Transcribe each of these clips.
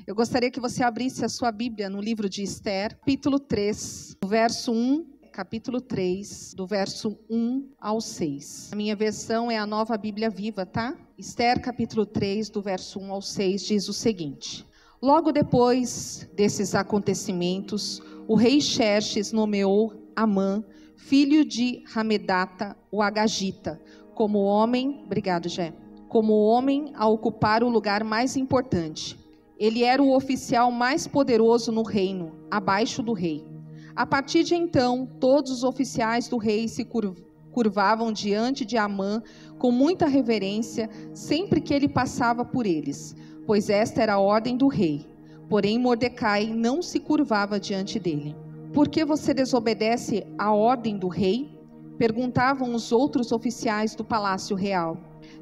Eu gostaria que você abrisse a sua Bíblia no livro de Esther, capítulo 3, verso 1, capítulo 3, do verso 1 ao 6. A minha versão é a Nova Bíblia Viva, tá? Esther, capítulo 3, do verso 1 ao 6, diz o seguinte: Logo depois desses acontecimentos, o rei Xerxes nomeou Amã, filho de Hamedata, o Agagita, como homem a ocupar o lugar mais importante. Ele era o oficial mais poderoso no reino, abaixo do rei. A partir de então, todos os oficiais do rei se curvavam diante de Amã com muita reverência, sempre que ele passava por eles, pois esta era a ordem do rei. Porém, Mordecai não se curvava diante dele. Por que você desobedece à ordem do rei? Perguntavam os outros oficiais do palácio real.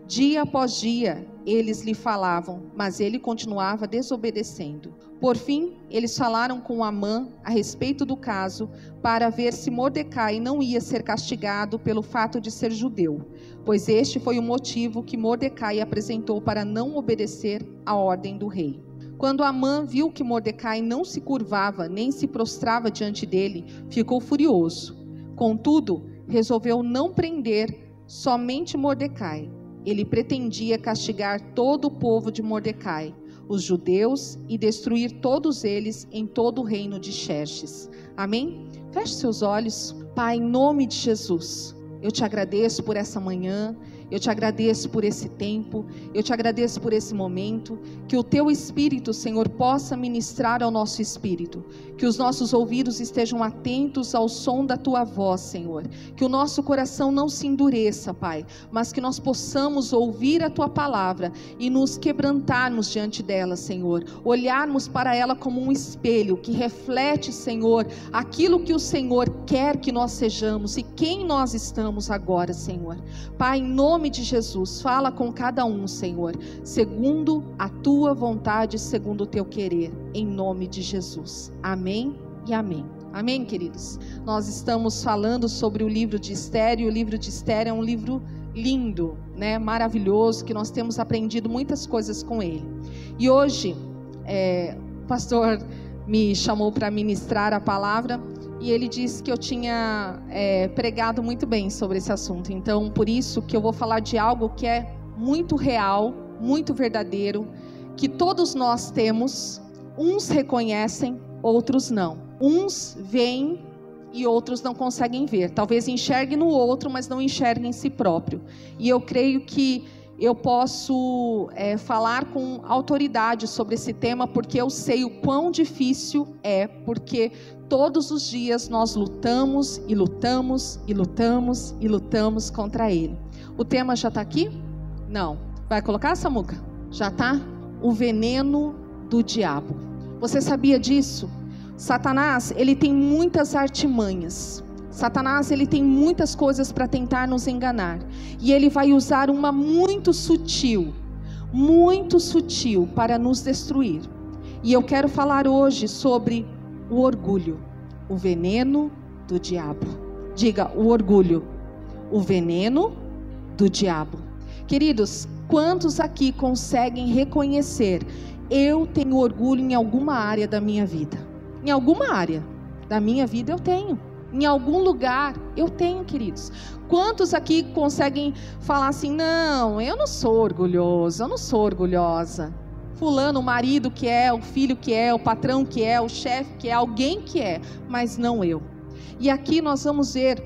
Dia após dia, eles lhe falavam, mas ele continuava desobedecendo. Por fim, eles falaram com Amã a respeito do caso, para ver se Mordecai não ia ser castigado pelo fato de ser judeu, pois este foi o motivo que Mordecai apresentou para não obedecer à ordem do rei. Quando Amã viu que Mordecai não se curvava nem se prostrava diante dele, ficou furioso. Contudo, resolveu não prender somente Mordecai. Ele pretendia castigar todo o povo de Mordecai, os judeus, e destruir todos eles em todo o reino de Xerxes. Amém? Feche seus olhos. Pai, em nome de Jesus, eu te agradeço por essa manhã, eu te agradeço por esse tempo, eu te agradeço por esse momento, que o teu Espírito, Senhor, possa ministrar ao nosso espírito, que os nossos ouvidos estejam atentos ao som da tua voz, Senhor, que o nosso coração não se endureça, Pai, mas que nós possamos ouvir a tua palavra e nos quebrantarmos diante dela, Senhor, olharmos para ela como um espelho que reflete, Senhor, aquilo que o Senhor quer que nós sejamos e quem nós estamos agora, Senhor. Pai, em nome de Jesus, fala com cada um, Senhor, segundo a tua vontade, segundo o teu querer, em nome de Jesus. Amém e amém. Amém, queridos? Nós estamos falando sobre o livro de Esther, e o livro de Esther é um livro lindo, né? Maravilhoso, que nós temos aprendido muitas coisas com ele. E hoje, o pastor me chamou para ministrar a palavra, e ele disse que eu tinha pregado muito bem sobre esse assunto. Então, por isso que eu vou falar de algo que é muito real, muito verdadeiro, que todos nós temos. Uns reconhecem, outros não. Uns veem e outros não conseguem ver. Talvez enxerguem no outro, mas não enxerguem em si próprio. E eu creio que eu posso falar com autoridade sobre esse tema, porque eu sei o quão difícil é, porque todos os dias nós lutamos e lutamos e lutamos e lutamos contra ele. O tema já está aqui? Não. Vai colocar, Samuca? Já está? O veneno do diabo. Você sabia disso? Satanás, ele tem muitas artimanhas. Satanás, ele tem muitas coisas para tentar nos enganar. E ele vai usar uma muito sutil para nos destruir. E eu quero falar hoje sobre o orgulho, o veneno do diabo. Diga, o orgulho, o veneno do diabo. Queridos, quantos aqui conseguem reconhecer: eu tenho orgulho em alguma área da minha vida? Em alguma área da minha vida eu tenho. Em algum lugar eu tenho, queridos. Quantos aqui conseguem falar assim: não, eu não sou orgulhoso, eu não sou orgulhosa. Fulano, o marido que é, o filho que é, o patrão que é, o chefe que é, alguém que é, mas não eu. E aqui nós vamos ver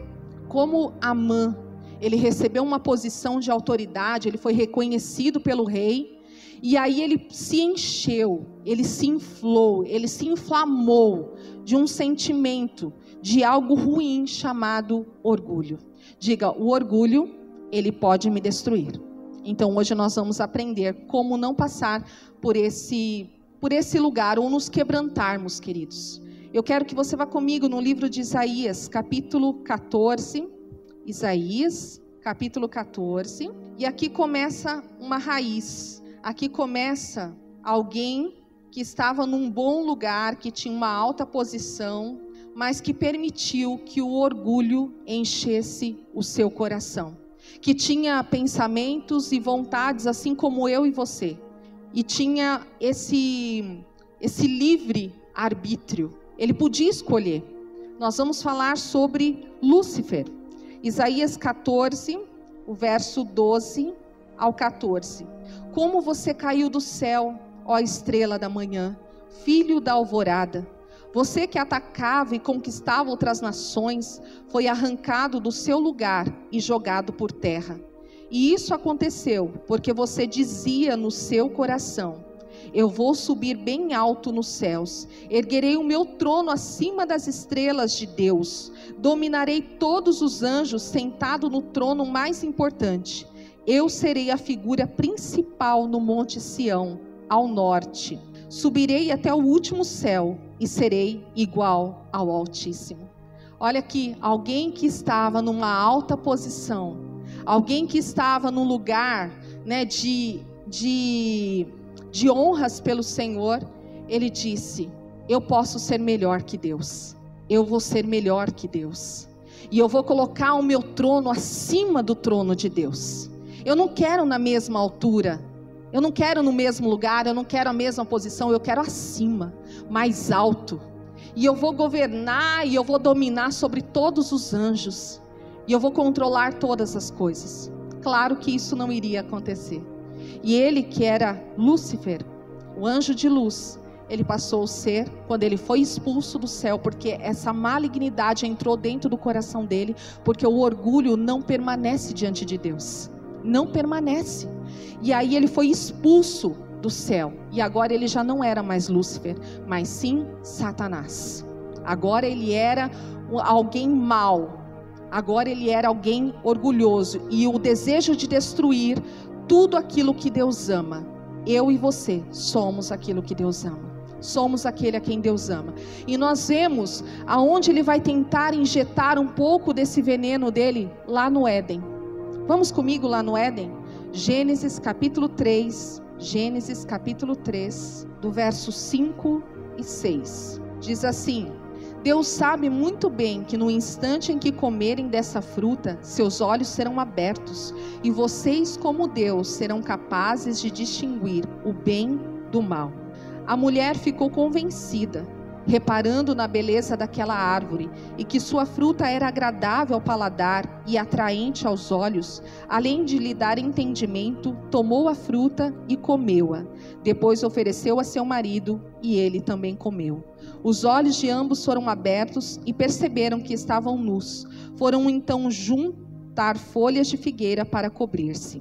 como Amã, ele recebeu uma posição de autoridade, ele foi reconhecido pelo rei, e aí ele se encheu, ele se inflou, ele se inflamou de um sentimento, de algo ruim chamado orgulho. Diga, o orgulho, ele pode me destruir. Então hoje nós vamos aprender como não passar por esse lugar, ou nos quebrantarmos, queridos. Eu quero que você vá comigo no livro de Isaías, capítulo 14. Isaías, capítulo 14. E aqui começa uma raiz. Aqui começa alguém que estava num bom lugar, que tinha uma alta posição, mas que permitiu que o orgulho enchesse o seu coração. Que tinha pensamentos e vontades assim como eu e você. E tinha esse livre arbítrio. Ele podia escolher. Nós vamos falar sobre Lúcifer. Isaías 14, o verso 12 ao 14. Como você caiu do céu, ó estrela da manhã, filho da alvorada. Você que atacava e conquistava outras nações, foi arrancado do seu lugar e jogado por terra. E isso aconteceu porque você dizia no seu coração: eu vou subir bem alto nos céus, erguerei o meu trono acima das estrelas de Deus, dominarei todos os anjos sentado no trono mais importante. Eu serei a figura principal no Monte Sião, ao norte. Subirei até o último céu e serei igual ao Altíssimo. Olha aqui, alguém que estava numa alta posição, alguém que estava num lugar, né, de honras pelo Senhor, ele disse: eu posso ser melhor que Deus, eu vou ser melhor que Deus, e eu vou colocar o meu trono acima do trono de Deus. Eu não quero na mesma altura, eu não quero no mesmo lugar, eu não quero a mesma posição, eu quero acima, mais alto, e eu vou governar e eu vou dominar sobre todos os anjos, e eu vou controlar todas as coisas. Claro que isso não iria acontecer. E ele, que era Lúcifer, o anjo de luz, ele passou a ser, quando ele foi expulso do céu, porque essa malignidade entrou dentro do coração dele, porque o orgulho não permanece diante de Deus, não permanece. E aí ele foi expulso do céu, e agora ele já não era mais Lúcifer, mas sim Satanás. Agora ele era alguém mau, agora ele era alguém orgulhoso, e o desejo de destruir tudo aquilo que Deus ama. Eu e você somos aquilo que Deus ama, somos aquele a quem Deus ama, e nós vemos aonde ele vai tentar injetar um pouco desse veneno dele, lá no Éden. Vamos comigo lá no Éden? Gênesis capítulo 3, Gênesis capítulo 3, do verso 5 e 6, diz assim: Deus sabe muito bem que no instante em que comerem dessa fruta, seus olhos serão abertos, e vocês, como Deus, serão capazes de distinguir o bem do mal. A mulher ficou convencida, reparando na beleza daquela árvore, e que sua fruta era agradável ao paladar e atraente aos olhos. Além de lhe dar entendimento, tomou a fruta e comeu-a. Depois ofereceu a seu marido, e ele também comeu. Os olhos de ambos foram abertos e perceberam que estavam nus. Foram então juntar folhas de figueira para cobrir-se.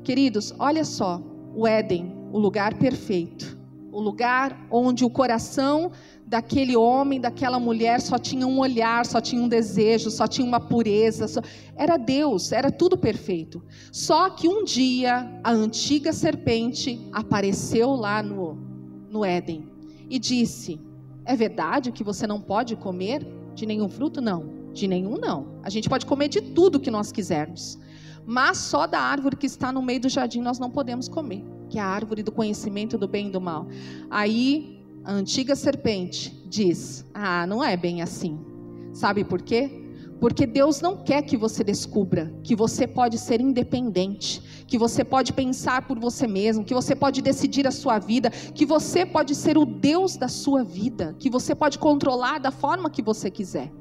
Queridos, olha só, o Éden, o lugar perfeito, o lugar onde o coração daquele homem, daquela mulher só tinha um olhar, só tinha um desejo, só tinha uma pureza, era Deus, era tudo perfeito. Só que um dia a antiga serpente apareceu lá no Éden e disse: é verdade que você não pode comer de nenhum fruto? Não, de nenhum não. A gente pode comer de tudo que nós quisermos, mas só da árvore que está no meio do jardim nós não podemos comer, que é a árvore do conhecimento do bem e do mal. Aí a antiga serpente diz: não é bem assim. Sabe por quê? Porque Deus não quer que você descubra que você pode ser independente, que você pode pensar por você mesmo, que você pode decidir a sua vida, que você pode ser o Deus da sua vida, que você pode controlar da forma que você quiser.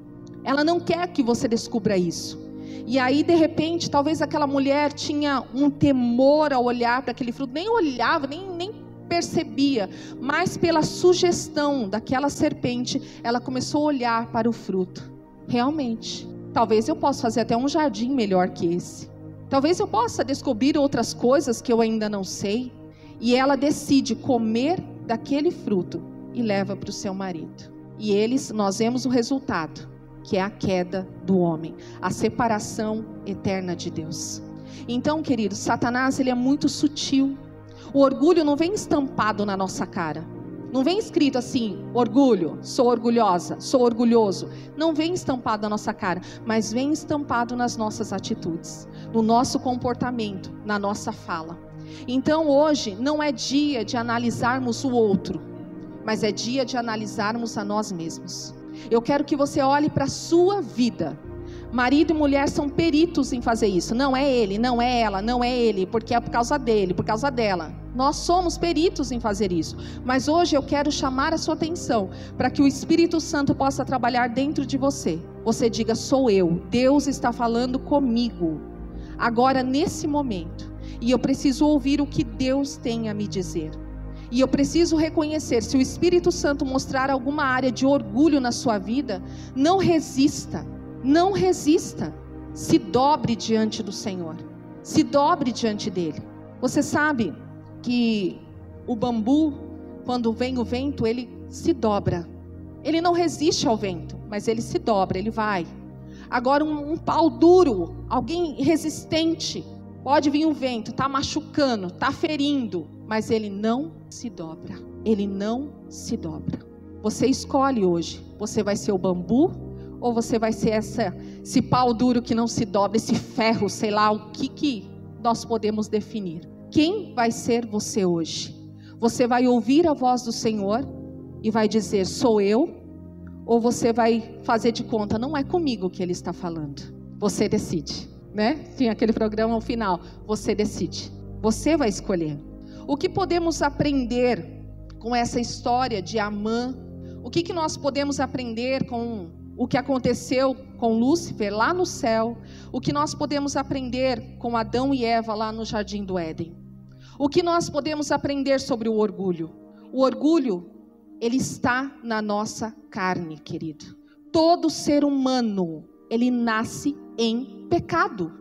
Ela não quer que você descubra isso. E aí, de repente, talvez aquela mulher tinha um temor ao olhar para aquele fruto, nem olhava, nem percebia, mas pela sugestão daquela serpente, ela começou a olhar para o fruto. Realmente, talvez eu possa fazer até um jardim melhor que esse. Talvez eu possa descobrir outras coisas que eu ainda não sei. E ela decide comer daquele fruto e leva para o seu marido. E nós vemos o resultado, que é a queda do homem, a separação eterna de Deus. Então, queridos, Satanás, ele é muito sutil. O orgulho não vem estampado na nossa cara. Não vem escrito assim: orgulho, sou orgulhosa, sou orgulhoso. Não vem estampado na nossa cara, mas vem estampado nas nossas atitudes, no nosso comportamento, na nossa fala. Então hoje não é dia de analisarmos o outro, mas é dia de analisarmos a nós mesmos. Eu quero que você olhe para a sua vida. Marido e mulher são peritos em fazer isso. Não é ele, não é ela, não é ele, porque é por causa dele, por causa dela. Nós somos peritos em fazer isso. Mas hoje eu quero chamar a sua atenção para que o Espírito Santo possa trabalhar dentro de você. Você diga: sou eu, Deus está falando comigo agora nesse momento, e eu preciso ouvir o que Deus tem a me dizer. E eu preciso reconhecer, se o Espírito Santo mostrar alguma área de orgulho na sua vida, não resista. Não resista, se dobre diante do Senhor, se dobre diante dele. Você sabe que o bambu, quando vem o vento, ele se dobra. Ele não resiste ao vento, mas ele se dobra, ele vai. Agora um pau duro, alguém resistente, pode vir um vento, está machucando, está ferindo, mas ele não se dobra, ele não se dobra. Você escolhe hoje, você vai ser o bambu, ou você vai ser esse pau duro que não se dobra, esse ferro, sei lá, o que nós podemos definir. Quem vai ser você hoje? Você vai ouvir a voz do Senhor e vai dizer: sou eu? Ou você vai fazer de conta: não é comigo que Ele está falando? Você decide, né? Tinha aquele programa ao final, você decide. Você vai escolher. O que podemos aprender com essa história de Amã? O que nós podemos aprender com o que aconteceu com Lúcifer lá no céu, o que nós podemos aprender com Adão e Eva lá no Jardim do Éden? O que nós podemos aprender sobre o orgulho? O orgulho, ele está na nossa carne, querido. Todo ser humano, ele nasce em pecado.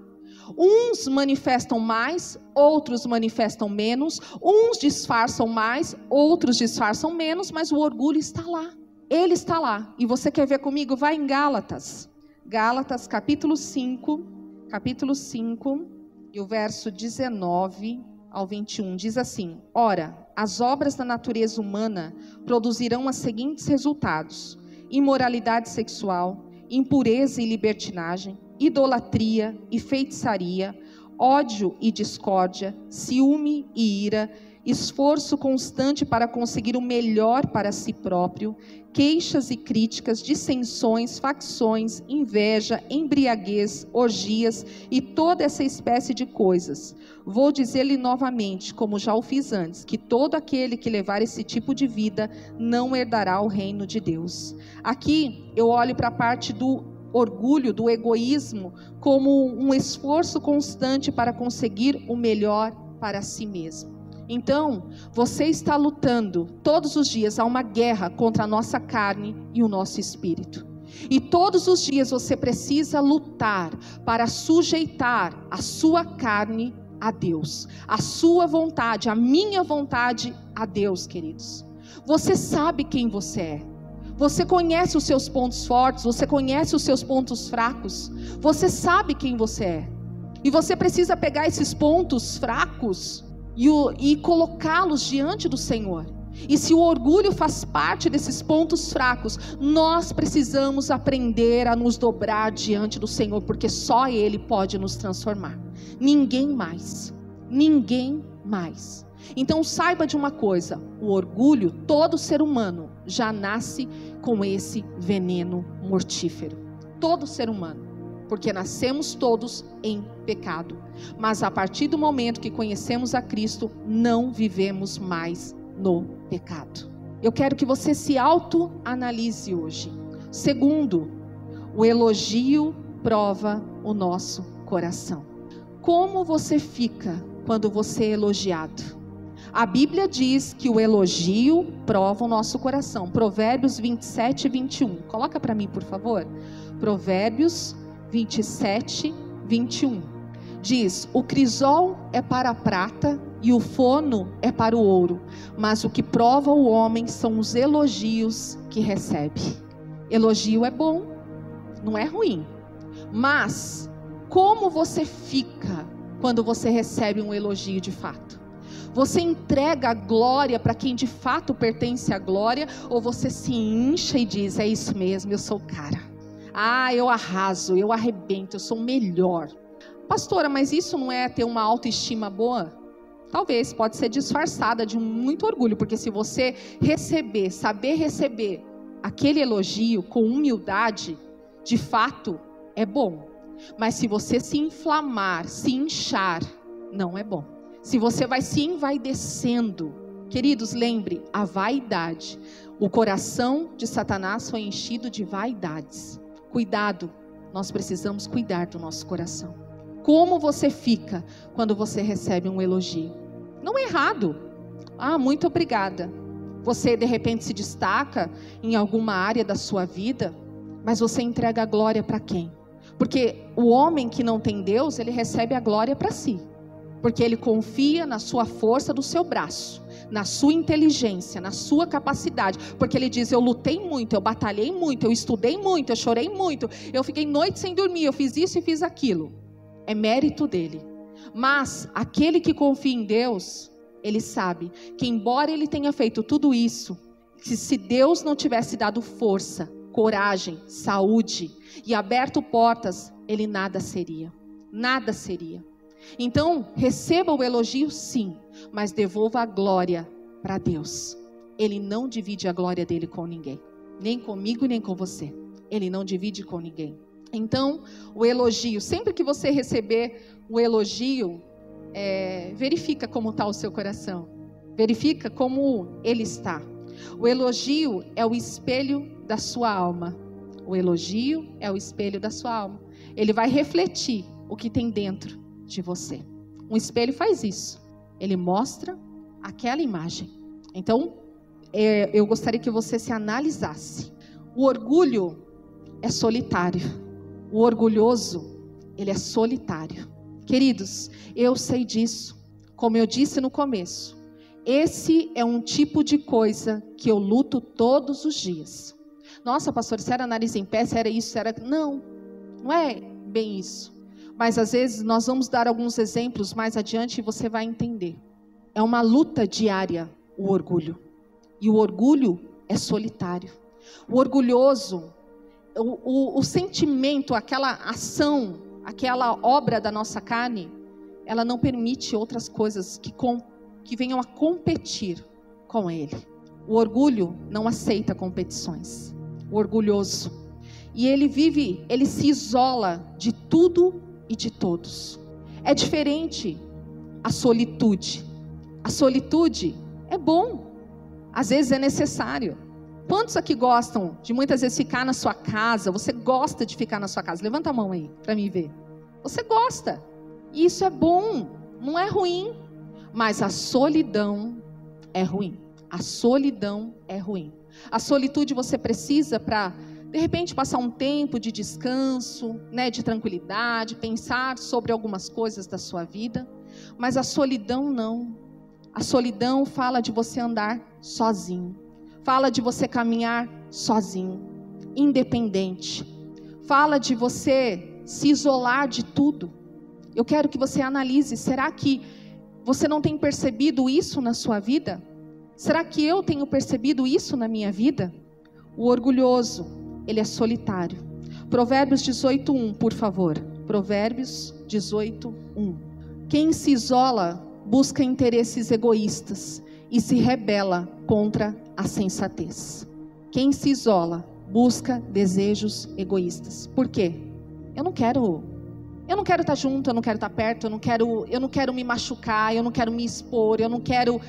Uns manifestam mais, outros manifestam menos, uns disfarçam mais, outros disfarçam menos, mas o orgulho está lá. Ele está lá. E você quer ver comigo? Vai em Gálatas. Gálatas capítulo 5, e o verso 19 ao 21, diz assim: ora, as obras da natureza humana produzirão os seguintes resultados: imoralidade sexual, impureza e libertinagem, idolatria e feitiçaria, ódio e discórdia, ciúme e ira, esforço constante para conseguir o melhor para si próprio, queixas e críticas, dissensões, facções, inveja, embriaguez, orgias e toda essa espécie de coisas. Vou dizer-lhe novamente, como já o fiz antes, que todo aquele que levar esse tipo de vida não herdará o reino de Deus. Aqui eu olho para a parte do orgulho, do egoísmo, como um esforço constante para conseguir o melhor para si mesmo. Então, você está lutando todos os dias, há uma guerra contra a nossa carne e o nosso espírito. E todos os dias você precisa lutar para sujeitar a sua carne a Deus, a sua vontade, a minha vontade a Deus, queridos. Você sabe quem você é. Você conhece os seus pontos fortes, você conhece os seus pontos fracos. Você sabe quem você é. E você precisa pegar esses pontos fracos e colocá-los diante do Senhor. E se o orgulho faz parte desses pontos fracos, nós precisamos aprender a nos dobrar diante do Senhor, porque só Ele pode nos transformar. Ninguém mais. Ninguém mais. Então saiba de uma coisa: o orgulho, todo ser humano já nasce com esse veneno mortífero. Todo ser humano. Porque nascemos todos em pecado. Mas a partir do momento que conhecemos a Cristo, não vivemos mais no pecado. Eu quero que você se autoanalise hoje. Segundo, o elogio prova o nosso coração. Como você fica quando você é elogiado? A Bíblia diz que o elogio prova o nosso coração. Provérbios 27, 21. Coloca para mim, por favor. Provérbios 27, 21. Diz: o crisol é para a prata e o fono é para o ouro, mas o que prova o homem são os elogios que recebe. Elogio é bom, não é ruim. Mas como você fica quando você recebe um elogio de fato? Você entrega a glória para quem de fato pertence à glória, ou você se incha e diz: é isso mesmo, eu sou o cara. Ah, eu arraso, eu arrebento, eu sou o melhor. Pastora, mas isso não é ter uma autoestima boa? Talvez, pode ser disfarçada de muito orgulho, porque se você receber, saber receber aquele elogio com humildade, de fato é bom. Mas se você se inflamar, se inchar, não é bom. Se você vai se envaidecendo, queridos, lembre, a vaidade. O coração de Satanás foi enchido de vaidades. Cuidado, nós precisamos cuidar do nosso coração. Como você fica quando você recebe um elogio? Não é errado. Muito obrigada. Você de repente se destaca em alguma área da sua vida, mas você entrega a glória para quem? Porque o homem que não tem Deus, ele recebe a glória para si. Porque ele confia na sua força do seu braço, na sua inteligência, na sua capacidade. Porque ele diz, eu lutei muito, eu batalhei muito, eu estudei muito, eu chorei muito, eu fiquei noite sem dormir, eu fiz isso e fiz aquilo. É mérito dele. Mas aquele que confia em Deus, ele sabe que embora ele tenha feito tudo isso, que se Deus não tivesse dado força, coragem, saúde e aberto portas, ele nada seria. Nada seria. Então, receba o elogio sim, mas devolva a glória para Deus. Ele não divide a glória dele com ninguém. Nem comigo, nem com você. Ele não divide com ninguém. Então, o elogio, sempre que você receber o elogio, verifica como está o seu coração. Verifica como ele está. O elogio é o espelho da sua alma. O elogio é o espelho da sua alma. Ele vai refletir o que tem dentro de você. Um espelho faz isso. Ele mostra aquela imagem. Então, eu gostaria que você se analisasse. O orgulho é solitário. O orgulhoso, ele é solitário. Queridos, eu sei disso. Como eu disse no começo, esse é um tipo de coisa que eu luto todos os dias. Nossa, pastor, se era nariz em pé, se era isso, se era... Não é bem isso. Mas às vezes nós vamos dar alguns exemplos mais adiante e você vai entender. É uma luta diária o orgulho. E o orgulho é solitário. O orgulhoso, o sentimento, aquela ação, aquela obra da nossa carne, ela não permite outras coisas que venham a competir com ele. O orgulho não aceita competições. O orgulhoso. E ele se isola de tudo e de todos. É diferente a solitude. A solitude é bom. Às vezes é necessário. Quantos aqui gostam de muitas vezes ficar na sua casa? Você gosta de ficar na sua casa? Levanta a mão aí para mim ver. Você gosta. E isso é bom. Não é ruim. Mas a solidão é ruim. A solidão é ruim. A solitude você precisa para, de repente, passar um tempo de descanso, de tranquilidade, pensar sobre algumas coisas da sua vida. Mas a solidão não. A solidão fala de você andar sozinho. Fala de você caminhar sozinho, independente. Fala de você se isolar de tudo. Eu quero que você analise, será que você não tem percebido isso na sua vida? Será que eu tenho percebido isso na minha vida? O orgulhoso, ele é solitário. Provérbios 18:1, por favor. Provérbios 18:1. Quem se isola busca interesses egoístas e se rebela contra a sensatez. Quem se isola busca desejos egoístas. Por quê? Eu não quero estar junto, eu não quero estar perto, eu não quero me machucar, eu não quero me expor, eu não quero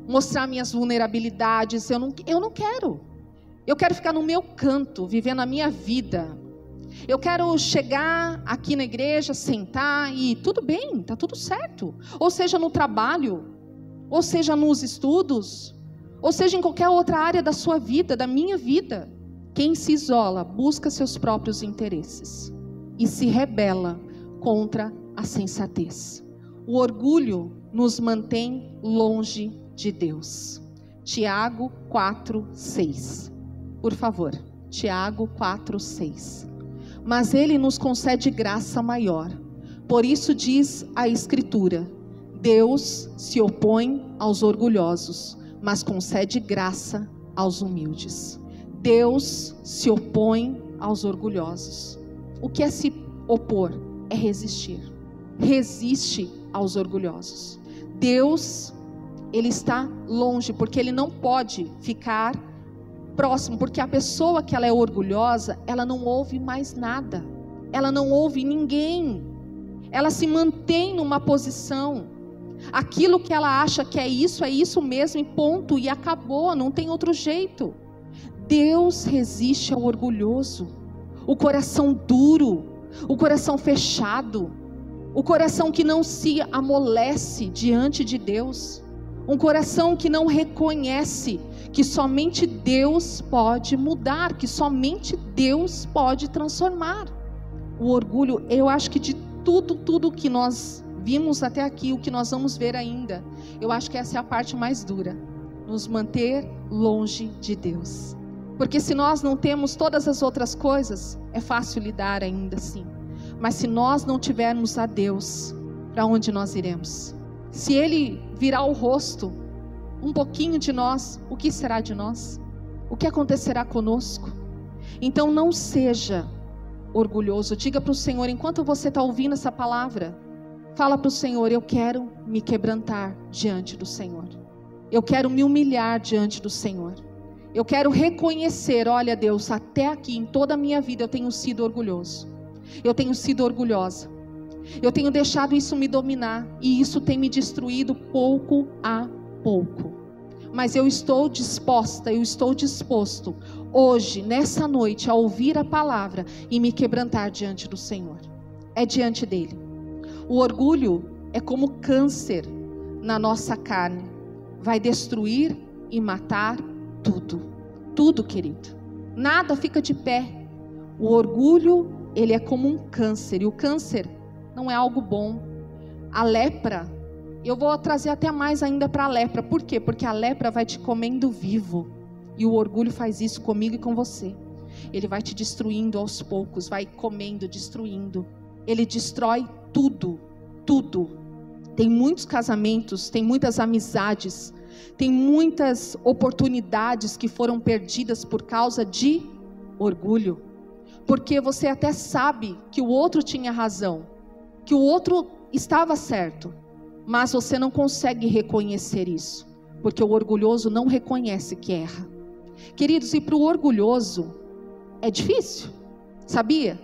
mostrar minhas vulnerabilidades, eu não quero. Eu quero ficar no meu canto, vivendo a minha vida. Eu quero chegar aqui na igreja, sentar e tudo bem, está tudo certo. Ou seja, no trabalho, ou seja, nos estudos, ou seja, em qualquer outra área da sua vida, da minha vida. Quem se isola busca seus próprios interesses e se rebela contra a sensatez. O orgulho nos mantém longe de Deus. Tiago 4:6. Por favor, Tiago 4:6. Mas ele nos concede graça maior. Por isso diz a Escritura: Deus se opõe aos orgulhosos, mas concede graça aos humildes. Deus se opõe aos orgulhosos. O que é se opor? É resistir. Resiste aos orgulhosos. Deus, ele está longe, porque ele não pode ficar próximo, porque a pessoa que ela é orgulhosa, ela não ouve mais nada. ela não ouve ninguém, ela se mantém numa posição, aquilo que ela acha que é isso mesmo e ponto, e acabou, não tem outro jeito. Deus resiste ao orgulhoso, o coração duro, o coração fechado, o coração que não se amolece diante de Deus, um coração que não reconhece que somente Deus pode mudar, que somente Deus pode transformar. O orgulho, eu acho que de tudo que nós vimos até aqui, o que nós vamos ver ainda, eu acho que essa é a parte mais dura, nos manter longe de Deus. Porque se nós não temos todas as outras coisas, é fácil lidar ainda assim. Mas se nós não tivermos a Deus, para onde nós iremos? Se Ele virar o rosto um pouquinho de nós, o que será de nós? O que acontecerá conosco? Então não seja orgulhoso. Diga para o Senhor, enquanto você está ouvindo essa palavra, fala para o Senhor: eu quero me quebrantar diante do Senhor. Eu quero me humilhar diante do Senhor. Eu quero reconhecer, olha Deus, até aqui em toda a minha vida eu tenho sido orgulhoso. Eu tenho sido orgulhosa. Eu tenho deixado isso me dominar. E isso tem me destruído pouco a pouco. Mas eu estou disposta, eu estou disposto hoje, nessa noite, a ouvir a palavra e me quebrantar diante do Senhor. É diante dele. O orgulho é como câncer na nossa carne. Vai destruir e matar tudo. Tudo, querido. Nada fica de pé. O orgulho, ele é como um câncer. E o câncer não é algo bom. A lepra, eu vou trazer até mais ainda para a lepra. Por quê? Porque a lepra vai te comendo vivo. E o orgulho faz isso comigo e com você. Ele vai te destruindo aos poucos. Vai comendo, destruindo. Ele destrói tudo. Tudo. Tem muitos casamentos, tem muitas amizades, tem muitas oportunidades que foram perdidas por causa de orgulho. Porque você até sabe que o outro tinha razão, que o outro estava certo, mas você não consegue reconhecer isso, porque o orgulhoso não reconhece que erra. Queridos, e para o orgulhoso é difícil, sabia?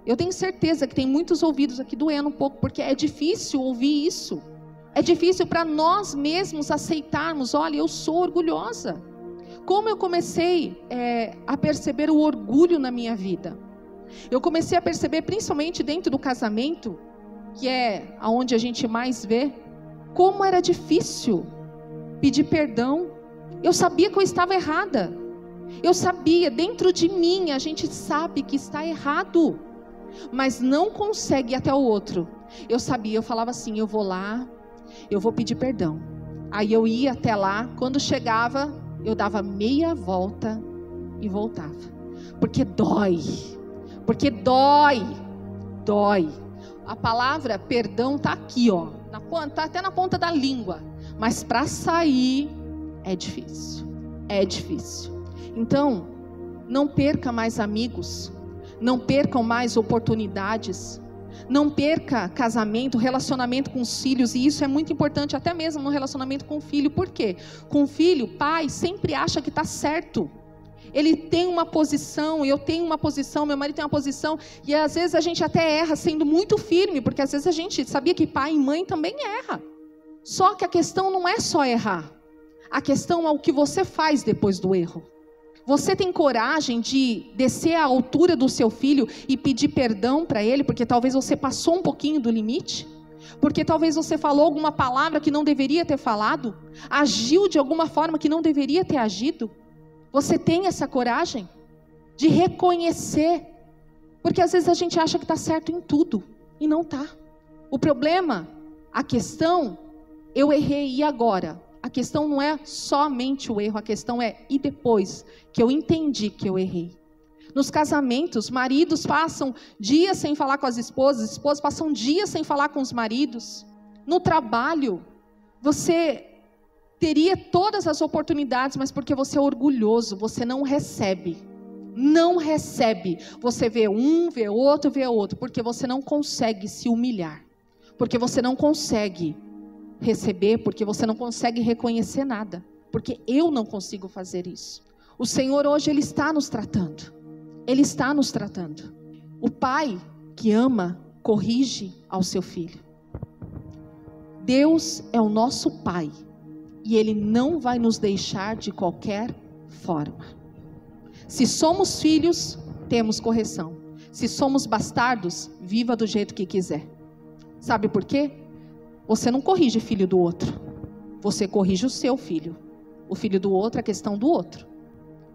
Eu tenho certeza que tem muitos ouvidos aqui doendo um pouco, porque é difícil ouvir isso. É difícil para nós mesmos aceitarmos: olha, eu sou orgulhosa. Como eu comecei a perceber o orgulho na minha vida? Eu comecei a perceber, principalmente dentro do casamento, que é onde a gente mais vê, como era difícil pedir perdão. Eu sabia que eu estava errada. Eu sabia, dentro de mim, a gente sabe que está errado, mas não consegue ir até o outro. Eu sabia, eu falava assim: eu vou lá, eu vou pedir perdão. Aí eu ia até lá, quando chegava, eu dava meia volta e voltava. Porque dói. Porque dói. Dói. A palavra perdão está aqui, ó. Tá até na ponta da língua. Mas para sair é difícil. É difícil. Então, não perca mais amigos. Não percam mais oportunidades. Não perca casamento, relacionamento com os filhos. E isso é muito importante, até mesmo no relacionamento com o filho. Por quê? Com o filho, pai sempre acha que está certo. Ele tem uma posição, eu tenho uma posição, meu marido tem uma posição. E às vezes a gente até erra sendo muito firme, porque às vezes a gente sabia que pai e mãe também erra. Só que a questão não é só errar. A questão é o que você faz depois do erro. Você tem coragem de descer à altura do seu filho e pedir perdão para ele, porque talvez você passou um pouquinho do limite? Porque talvez você falou alguma palavra que não deveria ter falado? Agiu de alguma forma que não deveria ter agido? Você tem essa coragem de reconhecer? Porque às vezes a gente acha que está certo em tudo, e não está. O problema, a questão, eu errei, e agora? A questão não é somente o erro, a questão é: e depois que eu entendi que eu errei? Nos casamentos, maridos passam dias sem falar com as esposas passam dias sem falar com os maridos. No trabalho, você teria todas as oportunidades, mas porque você é orgulhoso, você não recebe. Não recebe. Você vê um, vê outro, porque você não consegue se humilhar. Porque você não consegue receber, porque você não consegue reconhecer nada, porque eu não consigo fazer isso. O Senhor hoje, Ele está nos tratando. Ele está nos tratando. O pai, que ama, corrige ao seu filho. Deus é o nosso Pai e Ele não vai nos deixar de qualquer forma. Se somos filhos, temos correção. Se somos bastardos, viva do jeito que quiser. Sabe por quê? Você não corrige o filho do outro. Você corrige o seu filho. O filho do outro é questão do outro.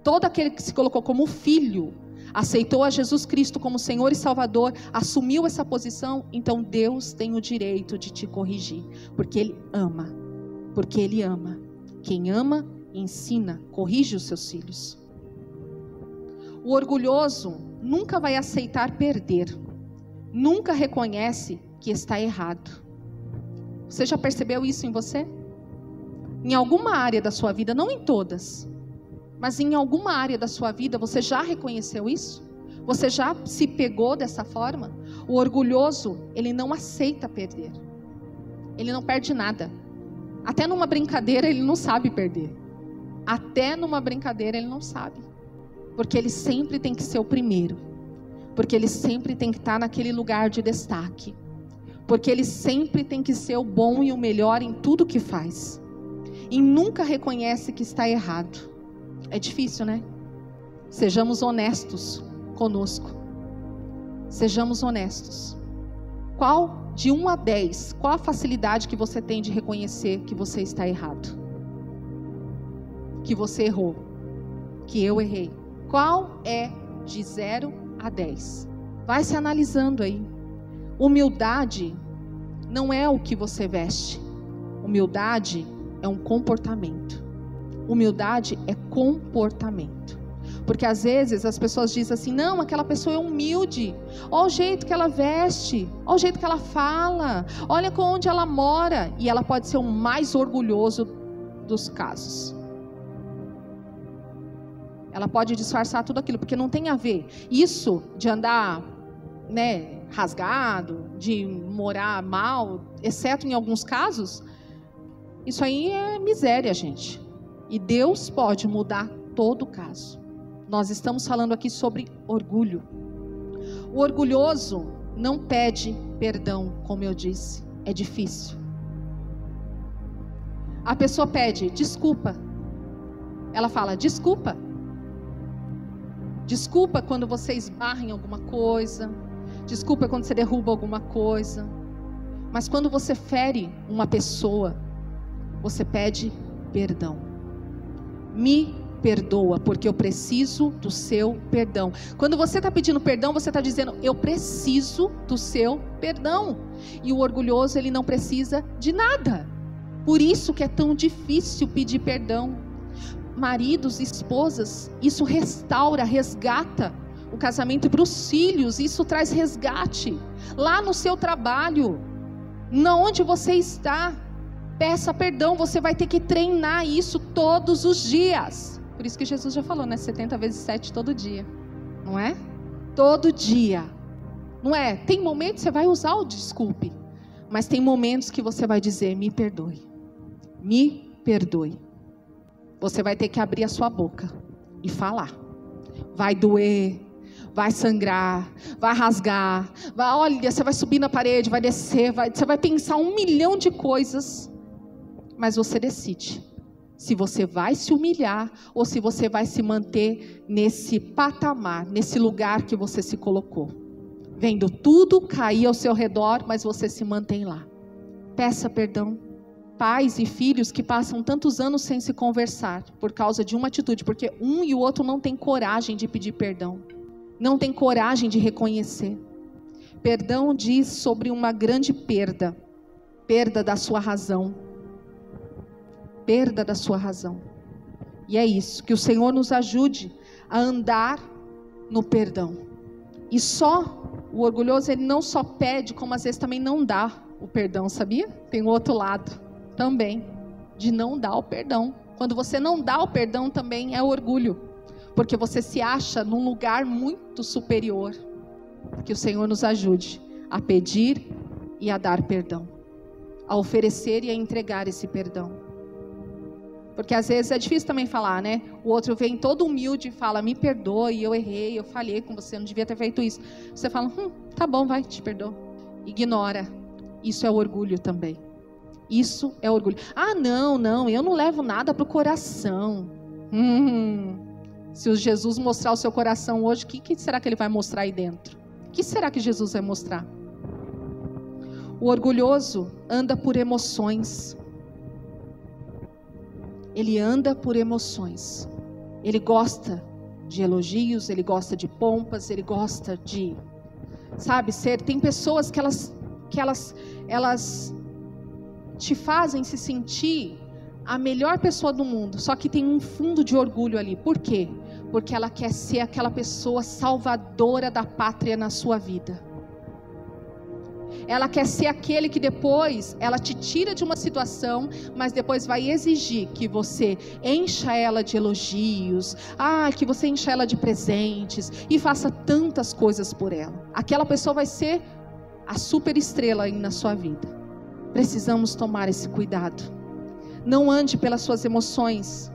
Todo aquele que se colocou como filho, aceitou a Jesus Cristo como Senhor e Salvador, assumiu essa posição, então Deus tem o direito de te corrigir, porque Ele ama, porque Ele ama. Quem ama, ensina, corrige os seus filhos. O orgulhoso nunca vai aceitar perder, nunca reconhece que está errado. Você já percebeu isso em você? Em alguma área da sua vida, não em todas, mas em alguma área da sua vida, você já reconheceu isso? Você já se pegou dessa forma? O orgulhoso, ele não aceita perder. Ele não perde nada. Até numa brincadeira, ele não sabe perder. Até numa brincadeira, ele não sabe. Porque ele sempre tem que ser o primeiro. Porque ele sempre tem que estar naquele lugar de destaque. Porque ele sempre tem que ser o bom e o melhor em tudo que faz. E nunca reconhece que está errado. É difícil, né? Sejamos honestos conosco. Sejamos honestos. Qual, de 1 a 10, qual a facilidade que você tem de reconhecer que você está errado? Que você errou? Que eu errei? Qual é de 0 a 10? Vai se analisando aí. Humildade não é o que você veste. Humildade é um comportamento. Humildade é comportamento. Porque às vezes as pessoas dizem assim, não, aquela pessoa é humilde. Olha o jeito que ela veste, olha o jeito que ela fala, olha onde ela mora. E ela pode ser o mais orgulhoso dos casos. Ela pode disfarçar tudo aquilo, porque não tem a ver. Isso de andar, né, rasgado, de morar mal, exceto em alguns casos, isso aí é miséria, gente. E Deus pode mudar todo o caso. Nós estamos falando aqui sobre orgulho. O orgulhoso não pede perdão, como eu disse. É difícil. A pessoa pede desculpa. Ela fala desculpa. Desculpa quando você esbarra em alguma coisa. Desculpa quando você derruba alguma coisa. Mas quando você fere uma pessoa, você pede perdão. Me perdoa, porque eu preciso do seu perdão. Quando você está pedindo perdão, você está dizendo, eu preciso do seu perdão. E o orgulhoso, ele não precisa de nada. Por isso que é tão difícil pedir perdão. Maridos, esposas, isso restaura, resgata o casamento. Para os filhos, isso traz resgate. Lá no seu trabalho, onde você está, peça perdão. Você vai ter que treinar isso todos os dias. Por isso que Jesus já falou, né? 70 vezes 7 todo dia. Não é? Todo dia. Não é? Tem momentos que você vai usar o desculpe. Mas tem momentos que você vai dizer, me perdoe. Me perdoe. Você vai ter que abrir a sua boca e falar. Vai doer, vai sangrar, vai rasgar, olha, você vai subir na parede, vai descer, você vai pensar 1 milhão de coisas, mas você decide se você vai se humilhar ou se você vai se manter nesse patamar, nesse lugar que você se colocou, vendo tudo cair ao seu redor, mas você se mantém lá. Peça perdão. Pais e filhos que passam tantos anos sem se conversar por causa de uma atitude, porque um e o outro não tem coragem de pedir perdão, não tem coragem de reconhecer. Perdão diz sobre uma grande perda, perda da sua razão, perda da sua razão. E é isso, que o Senhor nos ajude a andar no perdão. E só o orgulhoso, ele não só pede, como às vezes também não dá o perdão, sabia? Tem o outro lado também, de não dar o perdão. Quando você não dá o perdão também é orgulho, porque você se acha num lugar muito superior. Que o Senhor nos ajude a pedir e a dar perdão, a oferecer e a entregar esse perdão. Porque às vezes é difícil também falar, né? O outro vem todo humilde e fala, me perdoe, eu errei, eu falhei com você, não devia ter feito isso. Você fala, tá bom, vai, te perdoo. Ignora. Isso é orgulho também. Isso é orgulho. Ah, não, eu não levo nada para o coração. Se o Jesus mostrar o seu coração hoje, o que será que ele vai mostrar aí dentro? O que será que Jesus vai mostrar? O orgulhoso anda por emoções. Ele anda por emoções. Ele gosta de elogios, ele gosta de pompas, ele gosta de, sabe, tem pessoas que elas te fazem se sentir a melhor pessoa do mundo, só que tem um fundo de orgulho ali. Por quê? Porque ela quer ser aquela pessoa salvadora da pátria na sua vida. Ela quer ser aquele que depois, ela te tira de uma situação, mas depois vai exigir que você encha ela de elogios, que você encha ela de presentes e faça tantas coisas por ela. Aquela pessoa vai ser a super estrela aí na sua vida. Precisamos tomar esse cuidado. Não ande pelas suas emoções.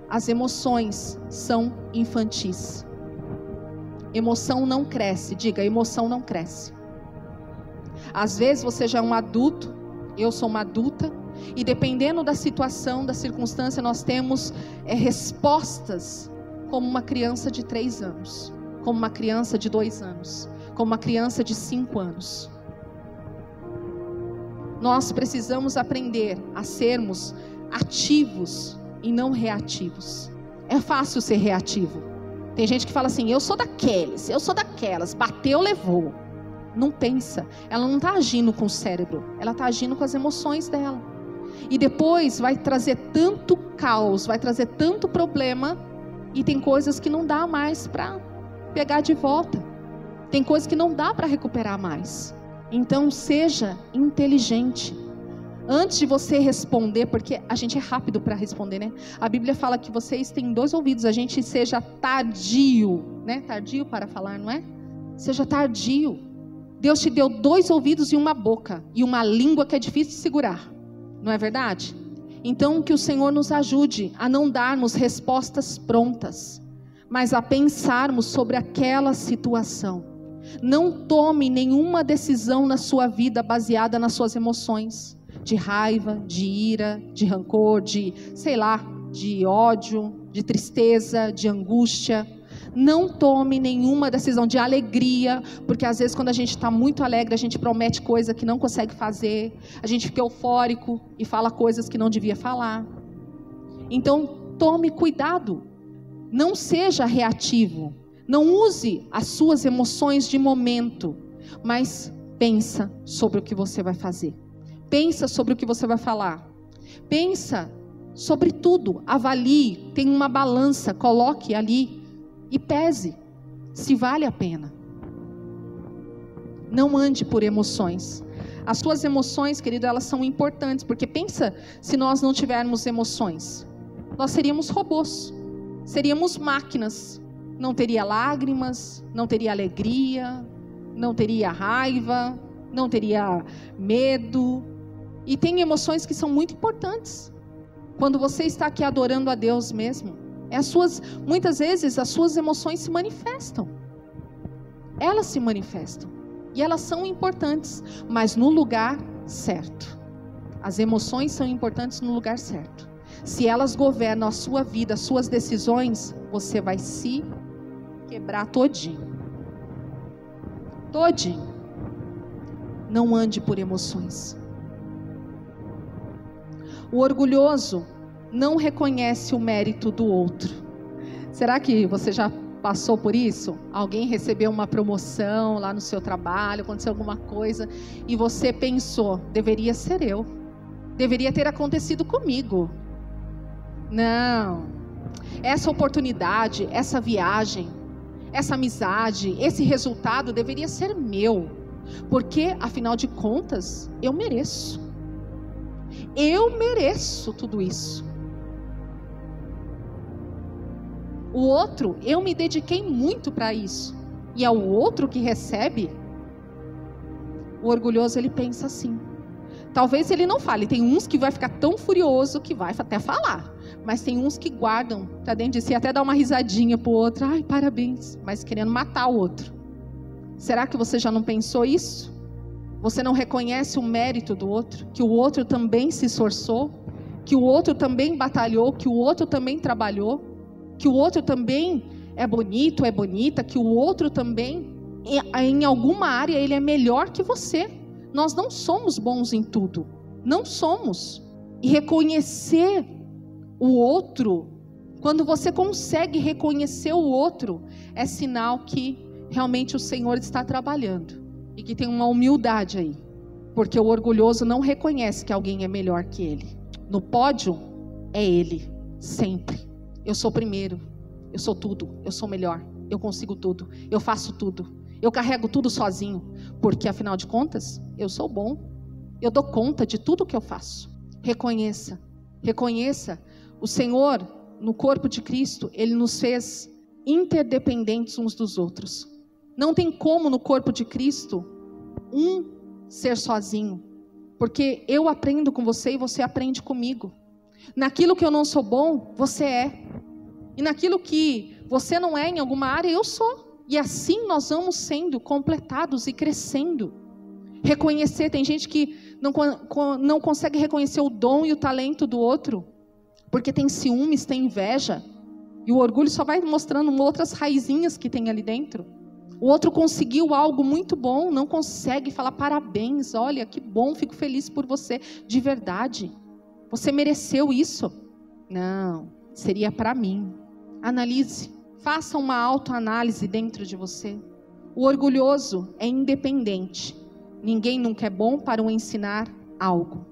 As emoções são infantis. Emoção não cresce. Diga, emoção não cresce. Às vezes você já é um adulto, eu sou uma adulta, e dependendo da situação, da circunstância, nós temos respostas como uma criança de 3 anos, como uma criança de 2 anos, como uma criança de 5 anos. Nós precisamos aprender a sermos ativos e não reativos. É fácil ser reativo. Tem gente que fala assim, eu sou daquelas, bateu, levou. Não pensa, ela não está agindo com o cérebro, ela está agindo com as emoções dela. E depois vai trazer tanto caos, vai trazer tanto problema, e tem coisas que não dá mais para pegar de volta. Tem coisas que não dá para recuperar mais. Então seja inteligente. Antes de você responder, porque a gente é rápido para responder, né? A Bíblia fala que vocês têm 2 ouvidos, a gente seja tardio, né? Tardio para falar, não é? Seja tardio. Deus te deu 2 ouvidos e uma boca, e uma língua que é difícil de segurar, não é verdade? Então que o Senhor nos ajude a não darmos respostas prontas, mas a pensarmos sobre aquela situação. Não tome nenhuma decisão na sua vida baseada nas suas emoções, de raiva, de ira, de rancor, de ódio, de tristeza, de angústia. Não tome nenhuma decisão de alegria, porque às vezes quando a gente está muito alegre, a gente promete coisa que não consegue fazer, a gente fica eufórico e fala coisas que não devia falar. Então tome cuidado, não seja reativo, não use as suas emoções de momento, mas pensa sobre o que você vai fazer, pensa sobre o que você vai falar, pensa sobre tudo, avalie, tem uma balança, coloque ali e pese se vale a pena. Não ande por emoções. As suas emoções, querido, elas são importantes, porque pensa se nós não tivermos emoções, nós seríamos robôs, seríamos máquinas, não teria lágrimas, não teria alegria, não teria raiva, não teria medo. E tem emoções que são muito importantes. Quando você está aqui adorando a Deus mesmo, muitas vezes as suas emoções se manifestam. Elas se manifestam. E elas são importantes, mas no lugar certo. As emoções são importantes no lugar certo. Se elas governam a sua vida, as suas decisões, você vai se quebrar todinho. Todinho. Não ande por emoções. O orgulhoso não reconhece o mérito do outro. Será que você já passou por isso? Alguém recebeu uma promoção lá no seu trabalho, aconteceu alguma coisa, e você pensou, deveria ser eu, deveria ter acontecido comigo. Não, essa oportunidade, essa viagem, essa amizade, esse resultado deveria ser meu, porque afinal de contas, eu mereço tudo isso. O outro, eu me dediquei muito para isso. E é o outro que recebe. O orgulhoso, ele pensa assim. Talvez ele não fale. Tem uns que vai ficar tão furioso que vai até falar. Mas tem uns que guardam para dentro de si, até dar uma risadinha pro outro. Ai, parabéns. Mas querendo matar o outro. Será que você já não pensou isso? Você não reconhece o mérito do outro? Que o outro também se esforçou? Que o outro também batalhou? Que o outro também trabalhou? Que o outro também é bonito, é bonita? Que o outro também, em alguma área, ele é melhor que você? Nós não somos bons em tudo. Não somos. E reconhecer o outro, quando você consegue reconhecer o outro, é sinal que realmente o Senhor está trabalhando. E que tem uma humildade aí. Porque o orgulhoso não reconhece que alguém é melhor que ele. No pódio, é ele. Sempre. Eu sou primeiro. Eu sou tudo. Eu sou melhor. Eu consigo tudo. Eu faço tudo. Eu carrego tudo sozinho. Porque, afinal de contas, eu sou bom. Eu dou conta de tudo que eu faço. Reconheça. Reconheça. O Senhor, no corpo de Cristo, Ele nos fez interdependentes uns dos outros. Não tem como no corpo de Cristo um ser sozinho. Porque eu aprendo com você e você aprende comigo. Naquilo que eu não sou bom, você é. E naquilo que você não é em alguma área, eu sou. E assim nós vamos sendo completados e crescendo. Reconhecer, tem gente que não consegue reconhecer o dom e o talento do outro. Porque tem ciúmes, tem inveja. E o orgulho só vai mostrando outras raizinhas que tem ali dentro. O outro conseguiu algo muito bom, não consegue falar parabéns, olha, que bom, fico feliz por você. De verdade, você mereceu isso? Não, seria para mim. Analise, faça uma autoanálise dentro de você. O orgulhoso é independente. Ninguém nunca é bom para o ensinar algo.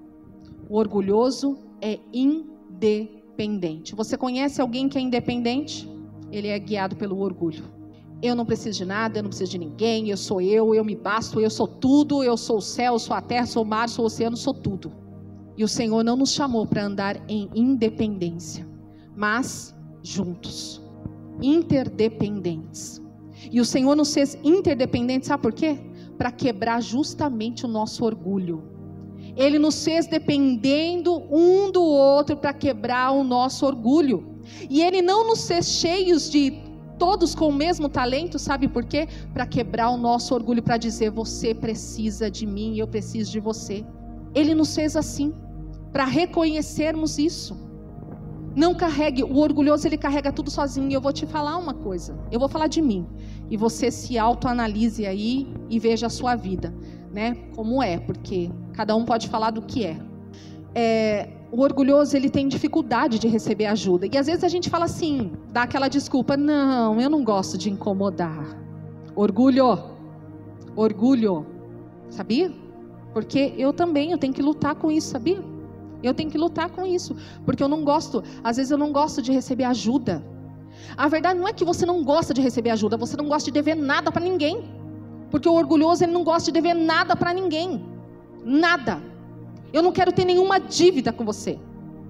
O orgulhoso é independente. Você conhece alguém que é independente? Ele é guiado pelo orgulho. Eu não preciso de nada, eu não preciso de ninguém, eu me basto, eu sou tudo, eu sou o céu, eu sou a terra, sou o mar, sou o oceano, sou tudo. E o Senhor não nos chamou para andar em independência, mas juntos, interdependentes. E o Senhor nos fez interdependentes, sabe por quê? Para quebrar justamente o nosso orgulho. Ele nos fez dependendo um do outro para quebrar o nosso orgulho. E Ele não nos fez cheios de todos com o mesmo talento, sabe por quê? Para quebrar o nosso orgulho, para dizer, você precisa de mim e eu preciso de você. Ele nos fez assim, para reconhecermos isso. Não carregue, o orgulhoso ele carrega tudo sozinho. E eu vou te falar uma coisa, eu vou falar de mim. E você se autoanalise aí e veja a sua vida, né? Como é, porque cada um pode falar do que é. O orgulhoso, ele tem dificuldade de receber ajuda. E às vezes a gente fala assim, dá aquela desculpa, não, eu não gosto de incomodar. Orgulho, sabia? Porque eu tenho que lutar com isso, sabia? Eu tenho que lutar com isso, porque eu não gosto, às vezes eu não gosto de receber ajuda. A verdade não é que você não gosta de receber ajuda, você não gosta de dever nada para ninguém. Porque o orgulhoso, ele não gosta de dever nada para ninguém. Nada. Eu não quero ter nenhuma dívida com você.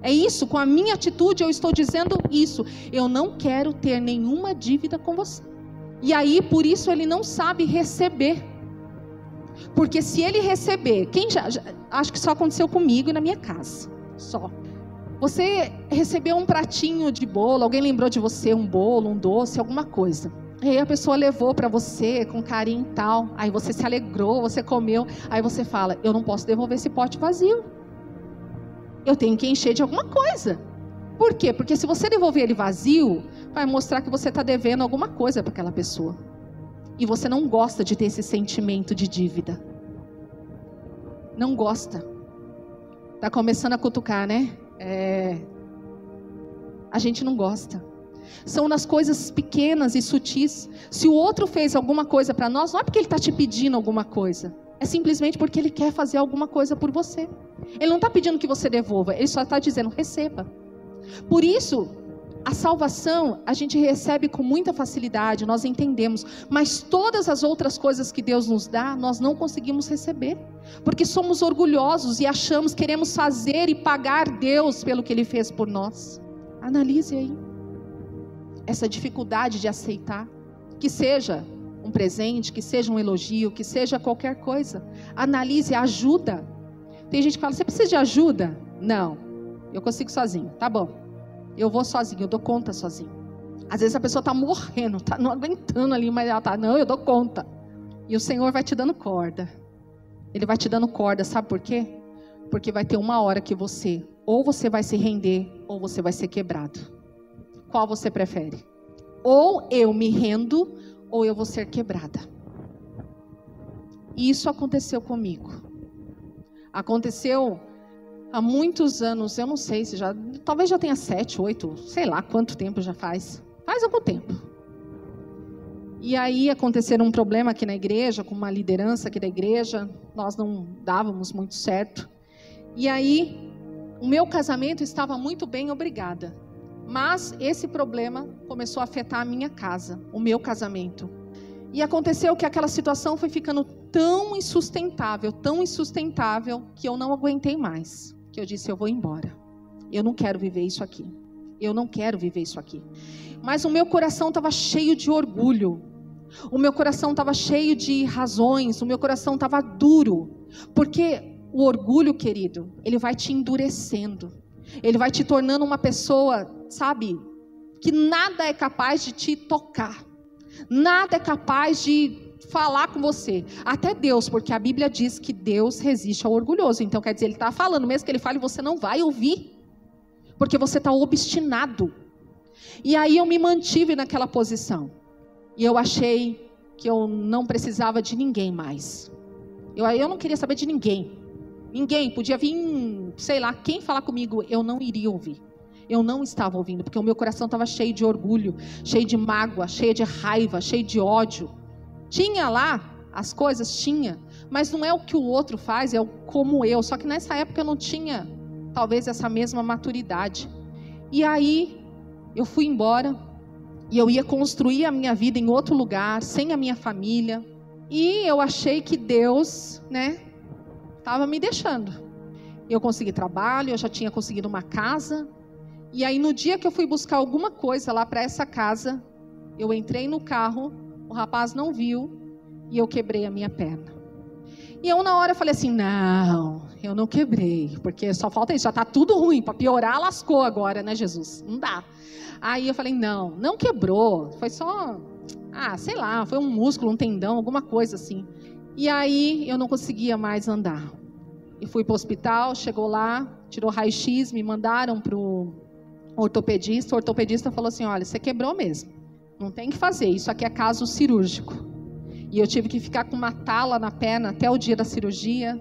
É isso, com a minha atitude eu estou dizendo isso. Eu não quero ter nenhuma dívida com você. E aí, por isso, ele não sabe receber. Porque se ele receber, acho que só aconteceu comigo e na minha casa. Só. Você recebeu um pratinho de bolo, alguém lembrou de você, um bolo, um doce, alguma coisa. E aí a pessoa levou para você com carinho e tal. Aí você se alegrou, você comeu. Aí você fala, eu não posso devolver esse pote vazio. Eu tenho que encher de alguma coisa. Por quê? Porque se você devolver ele vazio, vai mostrar que você está devendo alguma coisa para aquela pessoa. E você não gosta de ter esse sentimento de dívida. Não gosta. Está começando a cutucar, né? A gente não gosta. São nas coisas pequenas e sutis. Se o outro fez alguma coisa para nós, não é porque ele está te pedindo alguma coisa. É simplesmente porque ele quer fazer alguma coisa por você. Ele não está pedindo que você devolva, ele só está dizendo, receba. Por isso, a salvação a gente recebe com muita facilidade, nós entendemos. Mas todas as outras coisas que Deus nos dá, nós não conseguimos receber. Porque somos orgulhosos e achamos, queremos fazer e pagar Deus pelo que Ele fez por nós. Analise aí. Essa dificuldade de aceitar, que seja um presente, que seja um elogio, que seja qualquer coisa, analise, ajuda, Tem gente que fala, você precisa de ajuda? Não, eu consigo sozinho, tá bom. Eu vou sozinho, eu dou conta sozinho. Às vezes a pessoa está morrendo, tá não aguentando ali, mas ela tá, não, eu dou conta. E o Senhor vai te dando corda. Ele vai te dando corda, sabe por quê? Porque vai ter uma hora que ou você vai se render, ou você vai ser quebrado. Qual você prefere? Ou eu me rendo, ou eu vou ser quebrada. E isso aconteceu comigo. Aconteceu há muitos anos, eu não sei se talvez já tenha 7, 8, sei lá quanto tempo já faz. Faz algum tempo. E aí aconteceu um problema aqui na igreja, com uma liderança aqui da igreja, nós não dávamos muito certo. E aí, o meu casamento estava muito bem, obrigada. Mas esse problema começou a afetar a minha casa, o meu casamento. E aconteceu que aquela situação foi ficando tão insustentável, que eu não aguentei mais. Que eu disse, eu vou embora. Eu não quero viver isso aqui. Eu não quero viver isso aqui. Mas o meu coração estava cheio de orgulho. O meu coração estava cheio de razões. O meu coração estava duro. Porque o orgulho, querido, ele vai te endurecendo. Ele vai te tornando uma pessoa, sabe, que nada é capaz de te tocar. Nada é capaz de falar com você. Até Deus, porque a Bíblia diz que Deus resiste ao orgulhoso. Então quer dizer, Ele está falando, mesmo que Ele fale, você não vai ouvir. Porque você está obstinado. E aí eu me mantive naquela posição. E eu achei que eu não precisava de ninguém mais. Eu não queria saber de ninguém. Ninguém, podia vir, sei lá, quem falar comigo, eu não iria ouvir. Eu não estava ouvindo, porque o meu coração estava cheio de orgulho, cheio de mágoa, cheio de raiva, cheio de ódio. Tinha lá as coisas, tinha, mas não é o que o outro faz, é como eu. Só que nessa época eu não tinha, talvez, essa mesma maturidade. E aí, eu fui embora, e eu ia construir a minha vida em outro lugar, sem a minha família. E eu achei que Deus, estava me deixando. Eu consegui trabalho, eu já tinha conseguido uma casa. E aí no dia que eu fui buscar alguma coisa lá para essa casa, eu entrei no carro, o rapaz não viu e eu quebrei a minha perna. E eu na hora falei assim, não, eu não quebrei, porque só falta isso, já está tudo ruim, para piorar lascou agora, né, Jesus? Não dá. Aí eu falei, não quebrou, foi só, sei lá, foi um músculo, um tendão, alguma coisa assim. E aí eu não conseguia mais andar. E fui para o hospital, chegou lá, tirou raio-x, me mandaram para o ortopedista. O ortopedista falou assim, olha, você quebrou mesmo. Não tem que fazer, isso aqui é caso cirúrgico. E eu tive que ficar com uma tala na perna até o dia da cirurgia.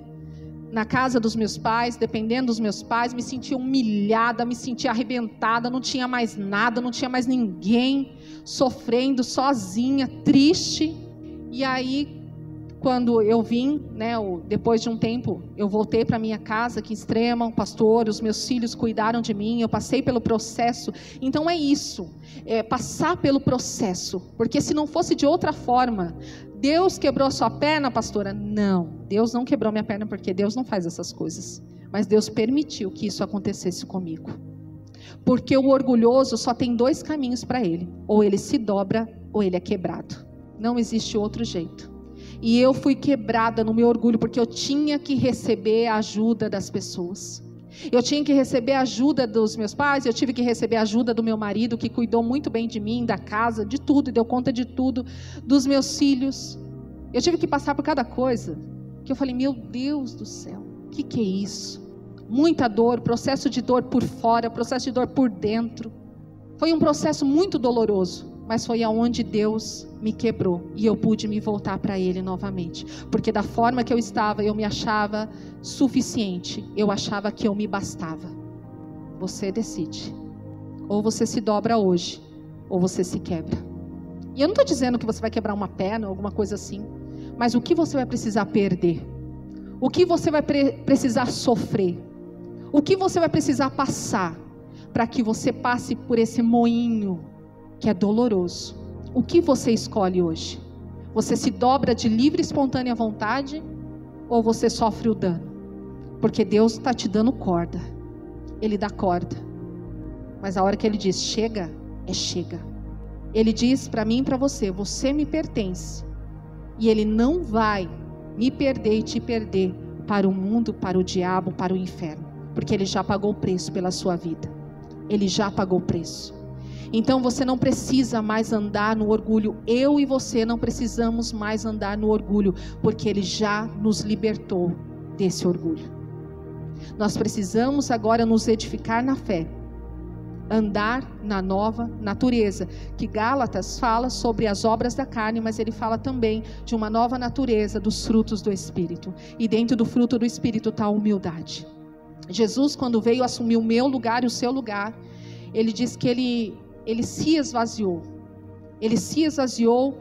Na casa dos meus pais, dependendo dos meus pais, me sentia humilhada, me sentia arrebentada, não tinha mais nada, não tinha mais ninguém, sofrendo, sozinha, triste. E aí, quando eu vim, depois de um tempo, eu voltei para minha casa aqui em Extrema, o pastor, os meus filhos cuidaram de mim, eu passei pelo processo. Então é isso, passar pelo processo, porque se não fosse de outra forma, Deus quebrou a sua perna, pastora? Não, Deus não quebrou minha perna, porque Deus não faz essas coisas, mas Deus permitiu que isso acontecesse comigo, porque o orgulhoso só tem 2 caminhos para ele, ou ele se dobra, ou ele é quebrado, não existe outro jeito. E eu fui quebrada no meu orgulho, porque eu tinha que receber a ajuda das pessoas. Eu tinha que receber a ajuda dos meus pais, eu tive que receber a ajuda do meu marido, que cuidou muito bem de mim, da casa, de tudo, e deu conta de tudo, dos meus filhos. Eu tive que passar por cada coisa, que eu falei, meu Deus do céu, o que é isso? Muita dor, processo de dor por fora, processo de dor por dentro. Foi um processo muito doloroso. Mas foi aonde Deus me quebrou e eu pude me voltar para Ele novamente. Porque da forma que eu estava, eu me achava suficiente. Eu achava que eu me bastava. Você decide. Ou você se dobra hoje, ou você se quebra. E eu não estou dizendo que você vai quebrar uma perna ou alguma coisa assim. Mas o que você vai precisar perder? O que você vai precisar sofrer? O que você vai precisar passar para que você passe por esse moinho que é doloroso? O que você escolhe hoje? Você se dobra de livre e espontânea vontade, ou você sofre o dano? Porque Deus está te dando corda. Ele dá corda. Mas a hora que Ele diz chega, é chega. Ele diz para mim e para você, você me pertence. E Ele não vai me perder e te perder para o mundo, para o diabo, para o inferno, porque Ele já pagou o preço pela sua vida. Ele já pagou o preço. Então você não precisa mais andar no orgulho. Eu e você não precisamos mais andar no orgulho, porque Ele já nos libertou desse orgulho. Nós precisamos agora nos edificar na fé, andar na nova natureza, que Gálatas fala sobre as obras da carne, mas ele fala também de uma nova natureza, dos frutos do Espírito. E dentro do fruto do Espírito está a humildade. Jesus, quando veio assumir o meu lugar e o seu lugar, ele diz que ele se esvaziou. Ele se esvaziou,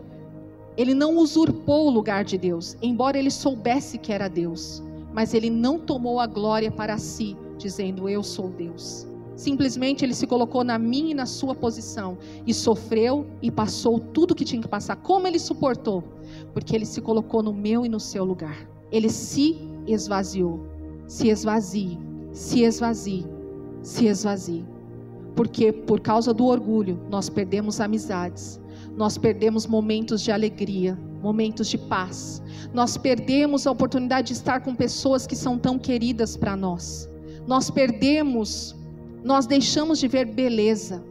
ele não usurpou o lugar de Deus, embora ele soubesse que era Deus, mas ele não tomou a glória para si, dizendo: eu sou Deus. Simplesmente ele se colocou na minha e na sua posição, e sofreu e passou tudo que tinha que passar. Como ele suportou? Porque ele se colocou no meu e no seu lugar. Ele se esvaziou. Se esvazie, se esvazie, se esvazie. Porque por causa do orgulho nós perdemos amizades, nós perdemos momentos de alegria, momentos de paz, nós perdemos a oportunidade de estar com pessoas que são tão queridas para nós. Nós deixamos de ver beleza,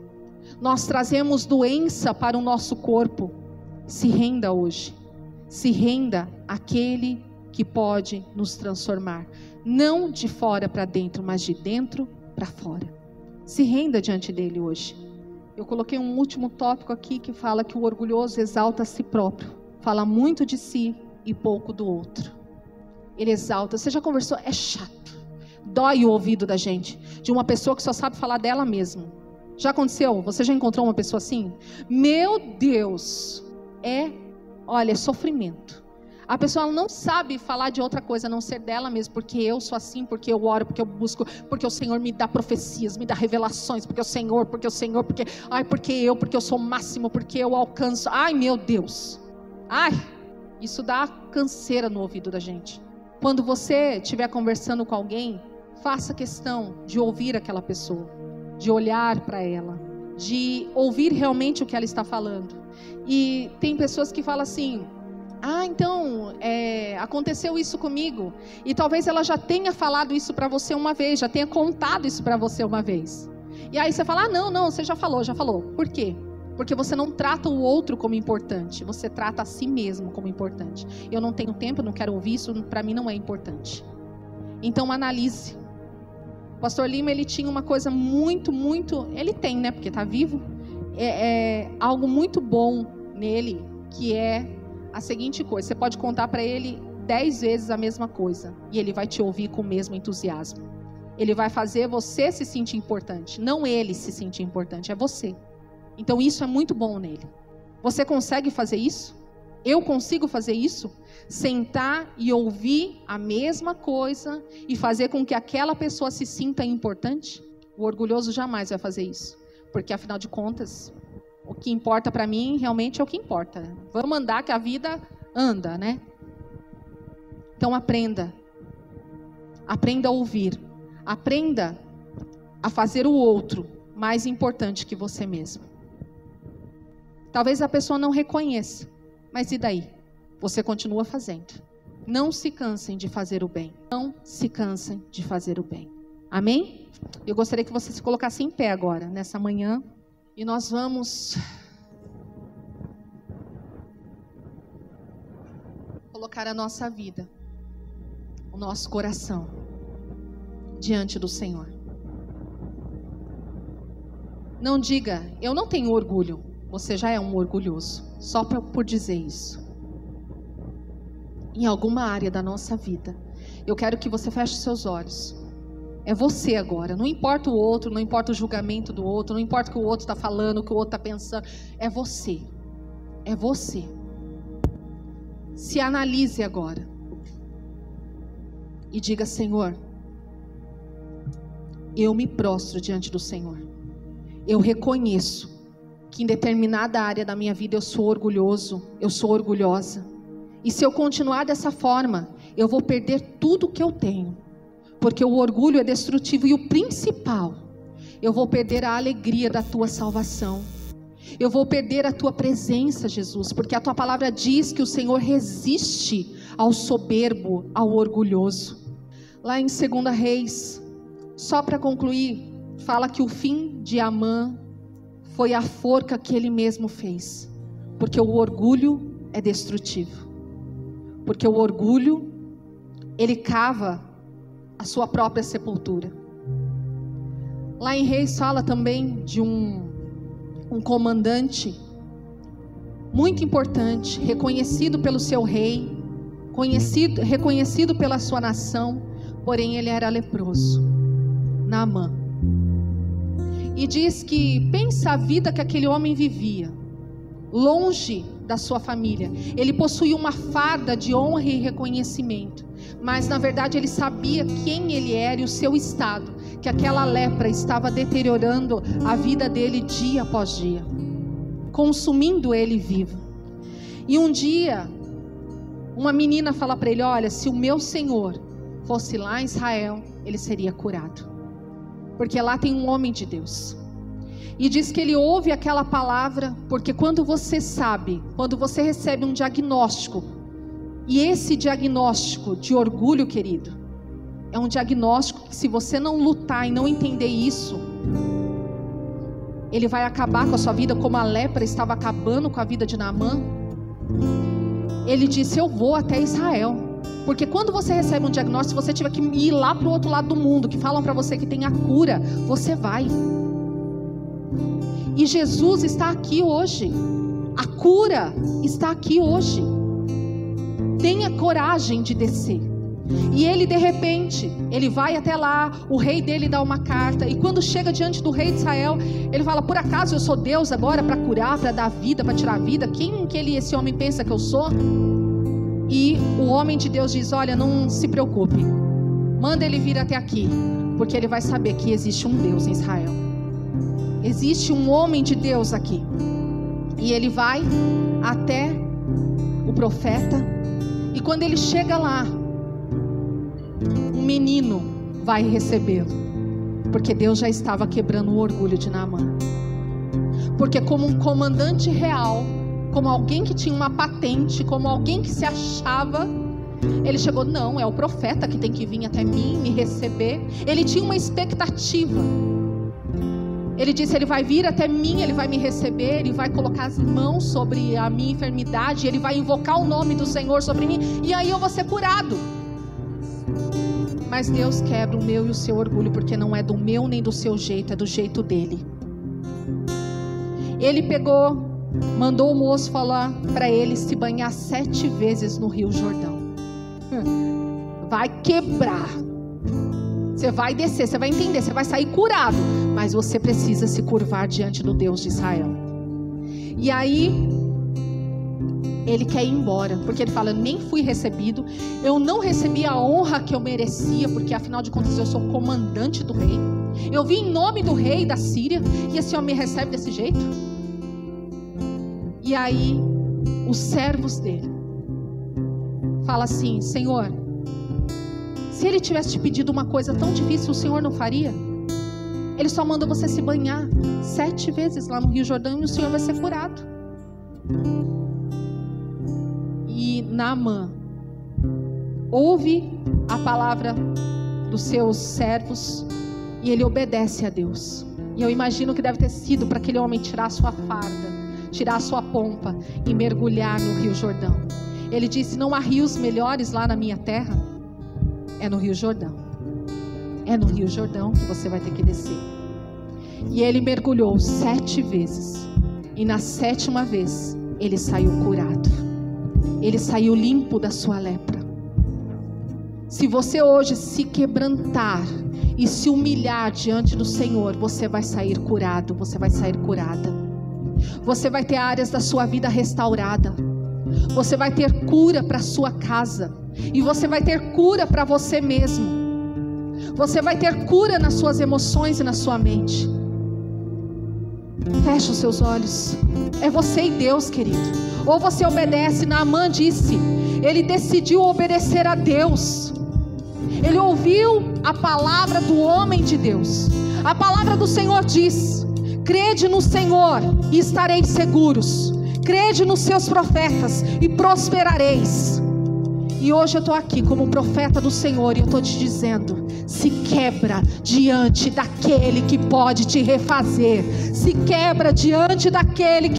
nós trazemos doença para o nosso corpo. Se renda hoje, se renda àquele que pode nos transformar, não de fora para dentro, mas de dentro para fora. Se renda diante dele hoje. Eu coloquei um último tópico aqui que fala que o orgulhoso exalta a si próprio, fala muito de si e pouco do outro. Ele exalta. Você já conversou? É chato. Dói o ouvido da gente, de uma pessoa que só sabe falar dela mesma. Já aconteceu? Você já encontrou uma pessoa assim? Meu Deus, olha, é sofrimento. A pessoa não sabe falar de outra coisa a não ser dela mesma, porque eu sou assim, porque eu oro, porque eu busco, porque o Senhor me dá profecias, me dá revelações, porque eu sou o máximo, porque eu alcanço. Ai, meu Deus. Ai, isso dá canseira no ouvido da gente. Quando você estiver conversando com alguém, faça questão de ouvir aquela pessoa, de olhar para ela, de ouvir realmente o que ela está falando. E tem pessoas que falam assim: então, aconteceu isso comigo. E talvez ela já tenha falado isso para você uma vez, já tenha contado isso para você uma vez. E aí você fala: não, você já falou. Por quê? Porque você não trata o outro como importante, você trata a si mesmo como importante. Eu não tenho tempo, eu não quero ouvir isso, para mim não é importante. Então analise. O pastor Lima, ele tinha uma coisa muito, ele tem, né, porque está vivo, algo muito bom nele, que é a seguinte coisa: você pode contar para ele 10 vezes a mesma coisa, e ele vai te ouvir com o mesmo entusiasmo. Ele vai fazer você se sentir importante, não ele se sentir importante, é você. Então isso é muito bom nele. Você consegue fazer isso? Eu consigo fazer isso? Sentar e ouvir a mesma coisa e fazer com que aquela pessoa se sinta importante? O orgulhoso jamais vai fazer isso, porque afinal de contas, o que importa para mim realmente é o que importa. Vamos andar que a vida anda, né? Então aprenda a ouvir, aprenda a fazer o outro mais importante que você mesmo. Talvez a pessoa não reconheça, mas e daí? Você continua fazendo. Não se cansem de fazer o bem. Não se cansem de fazer o bem. Amém? Eu gostaria que você se colocasse em pé agora, nessa manhã. E nós vamos colocar a nossa vida, o nosso coração, diante do Senhor. Não diga: eu não tenho orgulho. Você já é um orgulhoso, só por dizer isso. Em alguma área da nossa vida, eu quero que você feche seus olhos. É você agora, não importa o outro, não importa o julgamento do outro, não importa o que o outro está falando, o que o outro está pensando. É você, é você. Se analise agora e diga: Senhor, eu me prostro diante do Senhor. Eu reconheço que em determinada área da minha vida eu sou orgulhoso, eu sou orgulhosa. E se eu continuar dessa forma, eu vou perder tudo que eu tenho. Porque o orgulho é destrutivo e o principal, eu vou perder a alegria da tua salvação. Eu vou perder a tua presença, Jesus, porque a tua palavra diz que o Senhor resiste ao soberbo, ao orgulhoso. Lá em 2 Reis, só para concluir, fala que o fim de Amã foi a forca que ele mesmo fez, porque o orgulho é destrutivo, porque o orgulho, ele cava a sua própria sepultura. Lá em Reis fala também de um comandante muito importante, reconhecido pelo seu rei, reconhecido pela sua nação, porém ele era leproso, Naamã. E diz que, pensa a vida que aquele homem vivia, longe da sua família. Ele possuía uma farda de honra e reconhecimento, mas na verdade ele sabia quem ele era e o seu estado, que aquela lepra estava deteriorando a vida dele dia após dia, consumindo ele vivo. E um dia, uma menina fala para ele: olha, se o meu Senhor fosse lá em Israel, ele seria curado, porque lá tem um homem de Deus. E diz que ele ouve aquela palavra, porque quando você sabe, quando você recebe um diagnóstico, e esse diagnóstico de orgulho, querido, é um diagnóstico que, se você não lutar e não entender isso, ele vai acabar com a sua vida, como a lepra estava acabando com a vida de Naamã. Ele disse: eu vou até Israel, porque quando você recebe um diagnóstico, se você tiver que ir lá para o outro lado do mundo, que falam para você que tem a cura, você vai. E Jesus está aqui hoje, a cura está aqui hoje. Tenha coragem de descer. E ele, de repente, ele vai até lá, o rei dele dá uma carta, e quando chega diante do rei de Israel, ele fala: por acaso eu sou Deus agora para curar, para dar vida, para tirar a vida? Quem que esse homem pensa que eu sou? E o homem de Deus diz: olha, não se preocupe, manda ele vir até aqui, porque ele vai saber que existe um Deus em Israel, existe um homem de Deus aqui. E ele vai até o profeta, e quando ele chega lá, um menino vai recebê-lo, porque Deus já estava quebrando o orgulho de Naamã. Porque como um comandante real, como alguém que tinha uma patente, como alguém que se achava, ele chegou: não, é o profeta que tem que vir até mim, me receber. Ele tinha uma expectativa. Ele disse: ele vai vir até mim, ele vai me receber, ele vai colocar as mãos sobre a minha enfermidade, ele vai invocar o nome do Senhor sobre mim, e aí eu vou ser curado. Mas Deus quebra o meu e o seu orgulho, porque não é do meu nem do seu jeito, é do jeito dele. Ele pegou, mandou o moço falar para ele se banhar 7 vezes no Rio Jordão. Vai quebrar. Você vai descer, você vai entender, você vai sair curado, mas você precisa se curvar diante do Deus de Israel. E aí ele quer ir embora, porque ele fala: eu nem fui recebido, eu não recebi a honra que eu merecia, porque afinal de contas eu sou comandante do rei, eu vim em nome do rei da Síria, e esse homem me recebe desse jeito. E aí os servos dele falam assim: Senhor, se ele tivesse te pedido uma coisa tão difícil, o Senhor não faria? Ele só manda você se banhar 7 vezes lá no Rio Jordão, e o Senhor vai ser curado. E Naamã ouve a palavra dos seus servos e ele obedece a Deus. E eu imagino que deve ter sido para aquele homem tirar a sua farda, tirar a sua pompa e mergulhar no Rio Jordão. Ele disse: não há rios melhores lá na minha terra? É no Rio Jordão. É no Rio Jordão que você vai ter que descer. E ele mergulhou 7 vezes, e na 7ª vez ele saiu curado. Ele saiu limpo da sua lepra. Se você hoje se quebrantar e se humilhar diante do Senhor, você vai sair curado, você vai sair curada. Você vai ter áreas da sua vida restaurada. Você vai ter cura para a sua casa. E você vai ter cura para você mesmo. Você vai ter cura nas suas emoções e na sua mente. Feche os seus olhos. É você e Deus, querido. Ou você obedece. Naamã disse, ele decidiu obedecer a Deus. Ele ouviu a palavra do homem de Deus. A palavra do Senhor diz: crede no Senhor e estareis seguros. Crede nos seus profetas e prosperareis. E hoje eu estou aqui como um profeta do Senhor e eu estou te dizendo: se quebra diante daquele que pode te refazer. Se quebra diante daquele que